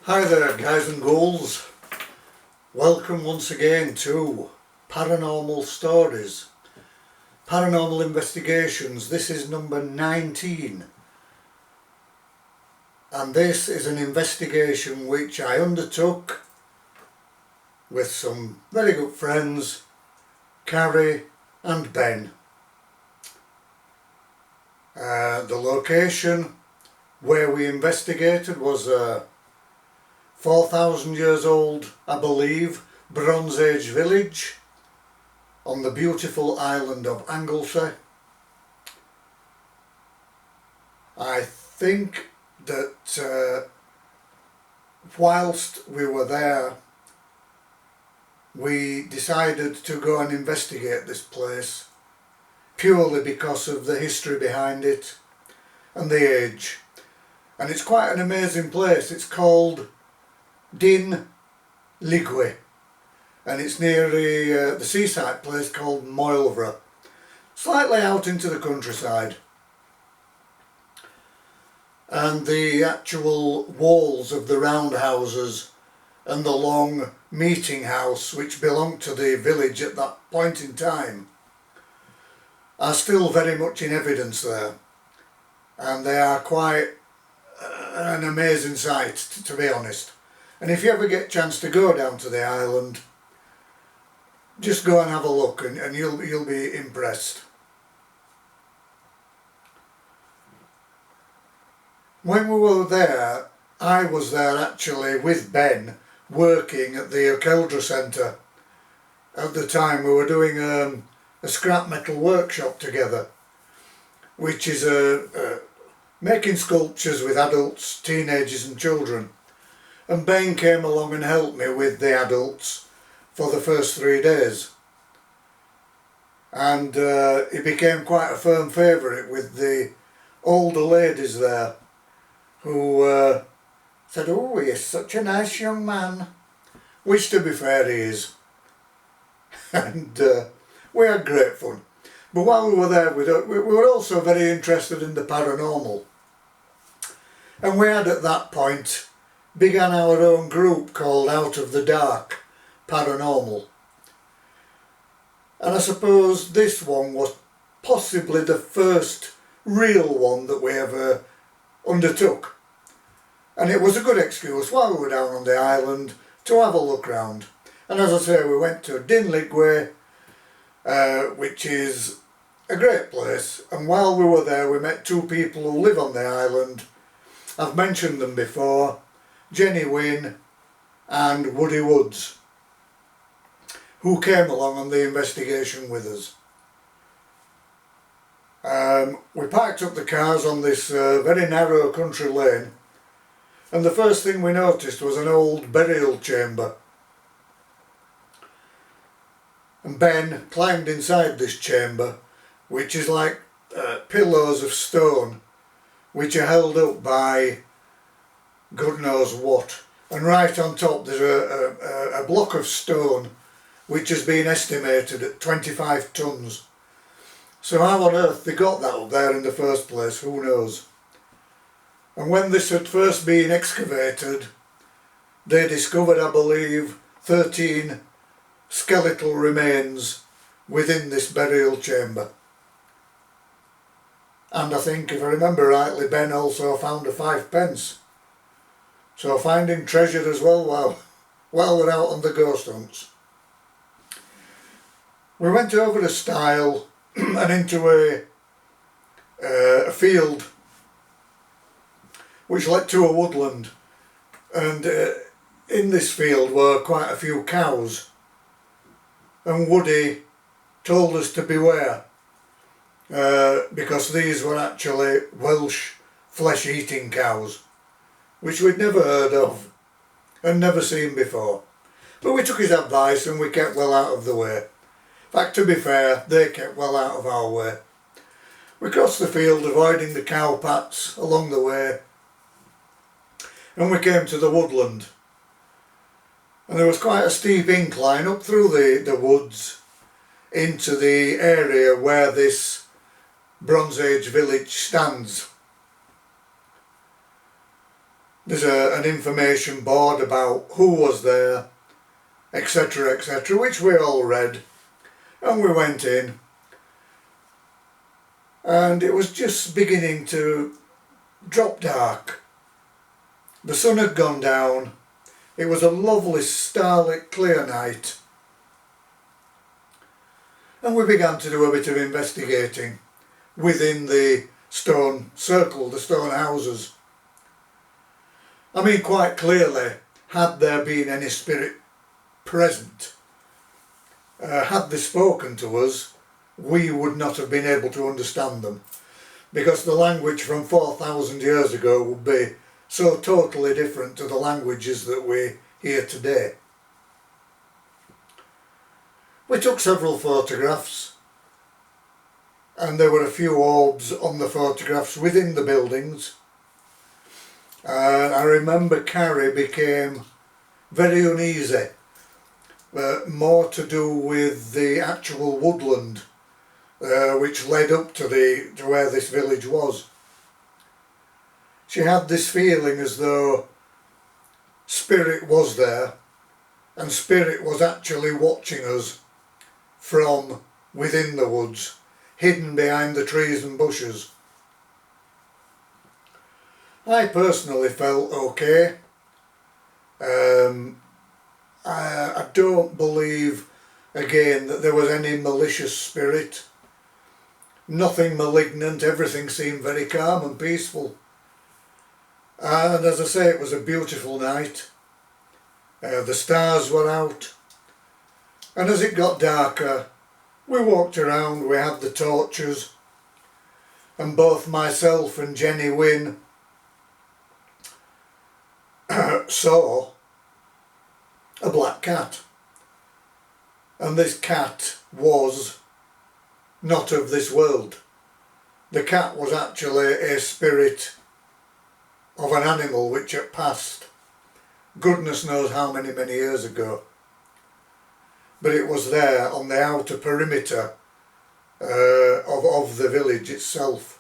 Hi there guys and ghouls, welcome once again to Paranormal Stories, Paranormal Investigations. This is number 19 and this is an investigation which I undertook with some very good friends, Carrie and Ben. The location where we investigated was 4,000 years old, I believe, Bronze Age village on the beautiful island of Anglesey. I think that whilst we were there, we decided to go and investigate this place purely because of the history behind it and the age. And it's quite an amazing place. It's called Din Lligwy and it's near the seaside place called Molfre, slightly out into the countryside. And the actual walls of the roundhouses and the long meeting house which belonged to the village at that point in time are still very much in evidence there, and they are quite an amazing sight, to be honest. And if you ever get a chance to go down to the island, just go and have a look and you'll be impressed. When we were there, I was there actually with Ben working at the Okeldra Centre. At the time we were doing a scrap metal workshop together, which is making sculptures with adults, teenagers and children. And Ben came along and helped me with the adults for the first 3 days. And he became quite a firm favourite with the older ladies there, who said, "Oh, he's such a nice young man," which to be fair he is. And we had great fun. But while we were there, we were also very interested in the paranormal. And we had at that point began our own group called Out of the Dark Paranormal. And I suppose this one was possibly the first real one that we ever undertook. And it was a good excuse while we were down on the island to have a look round. And as I say, we went to Din Lligwy, which is a great place. And while we were there, we met two people who live on the island. I've mentioned them before, Jenny Wynne and Woody Woods, who came along on the investigation with us. We parked up the cars on this very narrow country lane, and the first thing we noticed was an old burial chamber. And Ben climbed inside this chamber, which is like pillars of stone which are held up by God knows what, and right on top there's a block of stone which has been estimated at 25 tons. So how on earth they got that up there in the first place, who knows. And when this had first been excavated, they discovered, I believe, 13 skeletal remains within this burial chamber. And I think, if I remember rightly, Ben also found a 5p. So finding treasure as well while we're out on the ghost hunts. We went over a stile and into a field which led to a woodland. And in this field were quite a few cows. And Woody told us to beware, because these were actually Welsh flesh-eating cows, which we'd never heard of and never seen before. But we took his advice and we kept well out of the way. In fact, to be fair, they kept well out of our way. We crossed the field, avoiding the cow pats along the way, and we came to the woodland. And there was quite a steep incline up through the woods into the area where this Bronze Age village stands. There's an information board about who was there, etc, etc, which we all read, and we went in, and it was just beginning to drop dark. The sun had gone down. It was a lovely starlit clear night, and we began to do a bit of investigating within the stone circle, the stone houses. I mean, quite clearly, had there been any spirit present, had they spoken to us, we would not have been able to understand them, because the language from 4,000 years ago would be so totally different to the languages that we hear today. We took several photographs, and there were a few orbs on the photographs within the buildings, and I remember Carrie became very uneasy, more to do with the actual woodland which led up to where this village was. She had this feeling as though spirit was there, and spirit was actually watching us from within the woods, hidden behind the trees and bushes. I personally felt okay. I don't believe, again, that there was any malicious spirit. Nothing malignant, everything seemed very calm and peaceful. And as I say, it was a beautiful night. The stars were out. And as it got darker, we walked around, we had the torches, and both myself and Jenny Wynne saw a black cat. And this cat was not of this world. The cat was actually a spirit of an animal which had passed goodness knows how many years ago. But it was there on the outer perimeter of the village itself.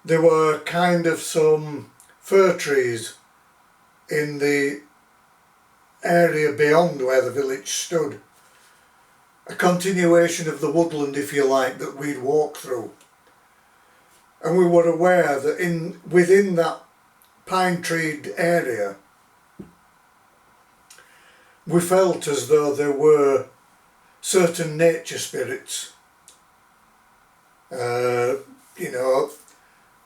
There were kind of some fir trees in the area beyond where the village stood. A continuation of the woodland, if you like, that we'd walk through. And we were aware that within that pine-treed area, we felt as though there were certain nature spirits. You know,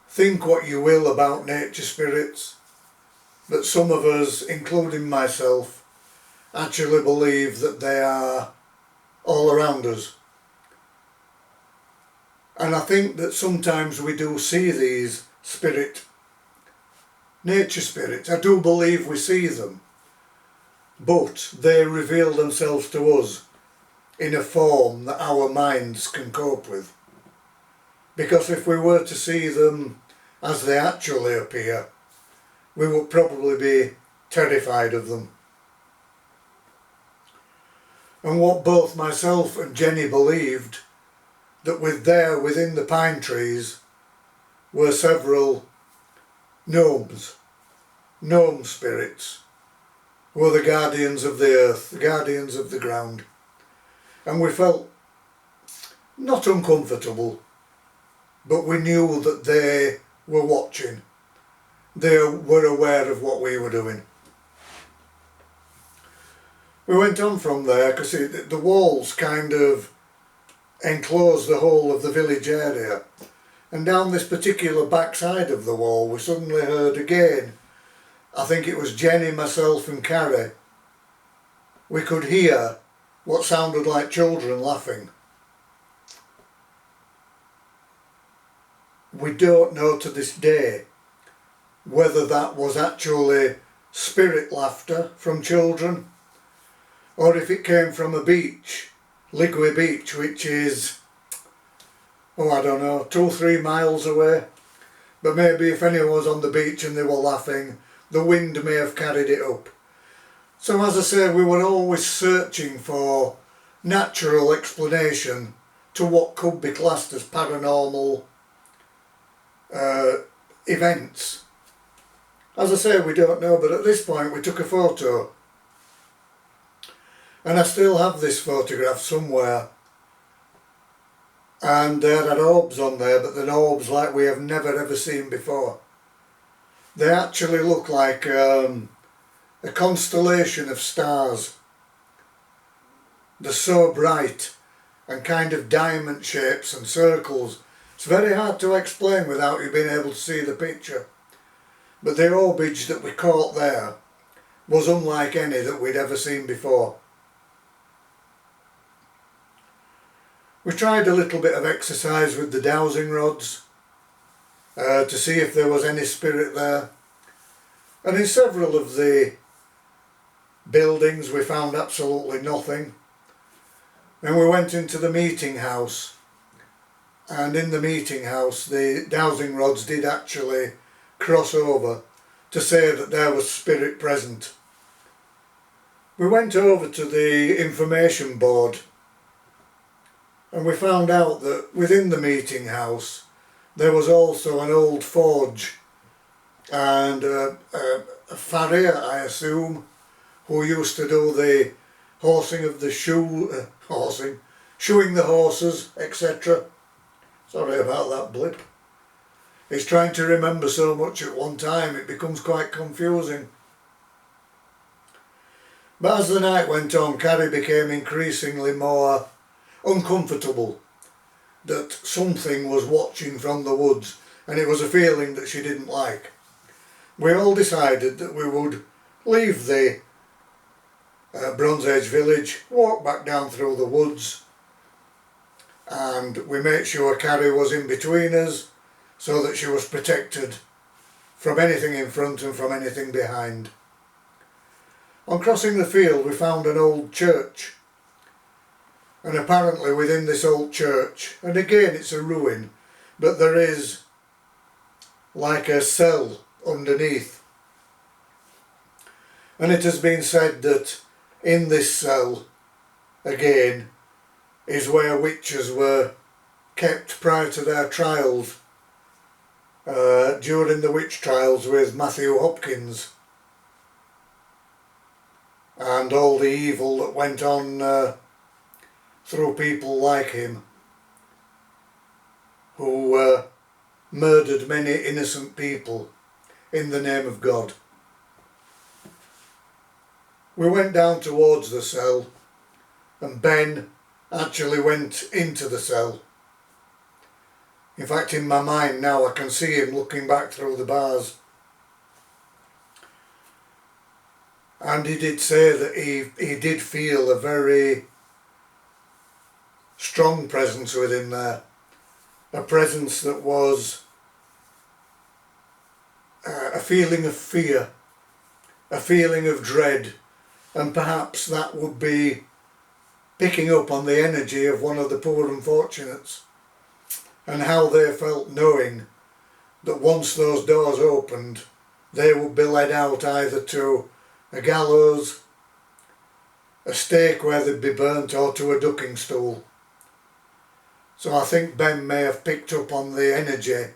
think what you will about nature spirits, but some of us, including myself, actually believe that they are all around us. And I think that sometimes we do see these nature spirits. I do believe we see them, but they reveal themselves to us in a form that our minds can cope with. Because if we were to see them as they actually appear, we would probably be terrified of them. And what both myself and Jenny believed, that within the pine trees were several gnome spirits, who were the guardians of the earth, the guardians of the ground. And we felt not uncomfortable, but we knew that they were watching. They were aware of what we were doing. We went on from there because the walls kind of enclosed the whole of the village area. And down this particular backside of the wall, we suddenly heard again, I think it was Jenny, myself and Carrie, we could hear what sounded like children laughing. We don't know to this day whether that was actually spirit laughter from children, or if it came from a beach, Lligwy beach, which is, I don't know, 2 or 3 miles away. But maybe if anyone was on the beach and they were laughing, the wind may have carried it up. So as I say, we were always searching for natural explanation to what could be classed as paranormal events. As I say, we don't know, but at this point we took a photo. And I still have this photograph somewhere. And there had orbs on there, but they're orbs like we have never ever seen before. They actually look like a constellation of stars. They're so bright and kind of diamond shapes and circles. It's very hard to explain without you being able to see the picture. But the orbage that we caught there was unlike any that we'd ever seen before. We tried a little bit of exercise with the dowsing rods to see if there was any spirit there. And in several of the buildings we found absolutely nothing. Then we went into the meeting house, and in the meeting house the dowsing rods did actually cross over to say that there was spirit present. We went over to the information board and we found out that within the meeting house there was also an old forge and a farrier, I assume, who used to do the horsing of the shoeing the horses, etc. Sorry about that blip. He's trying to remember so much at one time, it becomes quite confusing. But as the night went on, Carrie became increasingly more uncomfortable that something was watching from the woods, and it was a feeling that she didn't like. We all decided that we would leave the Bronze Age village, walk back down through the woods, and we made sure Carrie was in between us so that she was protected from anything in front and from anything behind. On crossing the field we found an old church, and apparently within this old church, and again it's a ruin, but there is like a cell underneath, and it has been said that in this cell again is where witches were kept prior to their trials, during the witch trials with Matthew Hopkins and all the evil that went on through people like him, who murdered many innocent people in the name of God. We went down towards the cell, and Ben actually went into the cell. In fact, in my mind now I can see him looking back through the bars. And he did say that he did feel a very strong presence within there. A presence that was a feeling of fear, a feeling of dread, and perhaps that would be picking up on the energy of one of the poor unfortunates and how they felt knowing that once those doors opened they would be led out either to a gallows, a stake where they'd be burnt, or to a ducking stool. So I think Ben may have picked up on the energy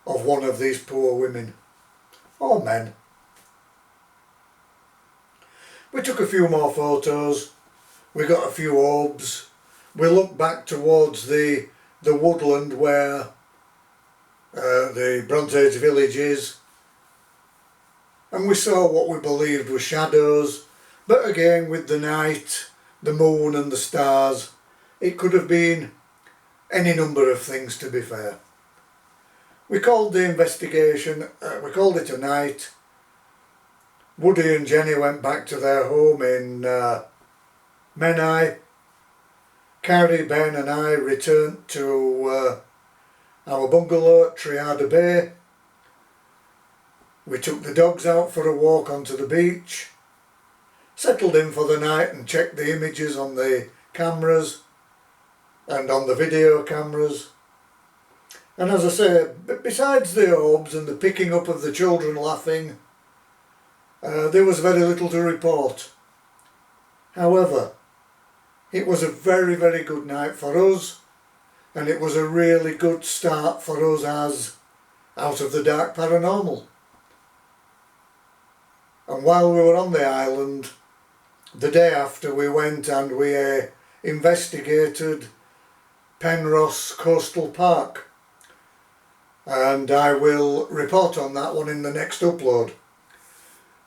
of one of these poor women, or men. We took a few more photos, we got a few orbs, we looked back towards the woodland where the Bronze Age village is, and we saw what we believed were shadows, but again with the night, the moon and the stars, it could have been any number of things, to be fair. We called the investigation, we called it a night. Woody and Jenny went back to their home in Menai. Carrie, Ben and I returned to our bungalow at Triada Bay. We took the dogs out for a walk onto the beach, settled in for the night and checked the images on the cameras and on the video cameras. And as I say, besides the orbs and the picking up of the children laughing, there was very little to report. However, it was a very, very good night for us, and it was a really good start for us as Out of the Dark Paranormal. And while we were on the island, the day after, we went and we investigated Penrose Coastal Park, and I will report on that one in the next upload.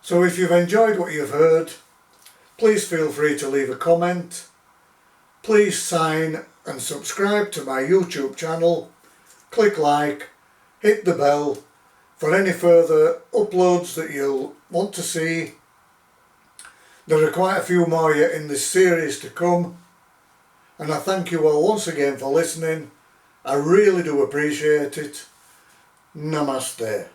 So if you've enjoyed what you've heard, please feel free to leave a comment. Please sign and subscribe to my YouTube channel, click like, hit the bell for any further uploads that you'll want to see. There are quite a few more yet in this series to come, and I thank you all once again for listening. I really do appreciate it. Namaste.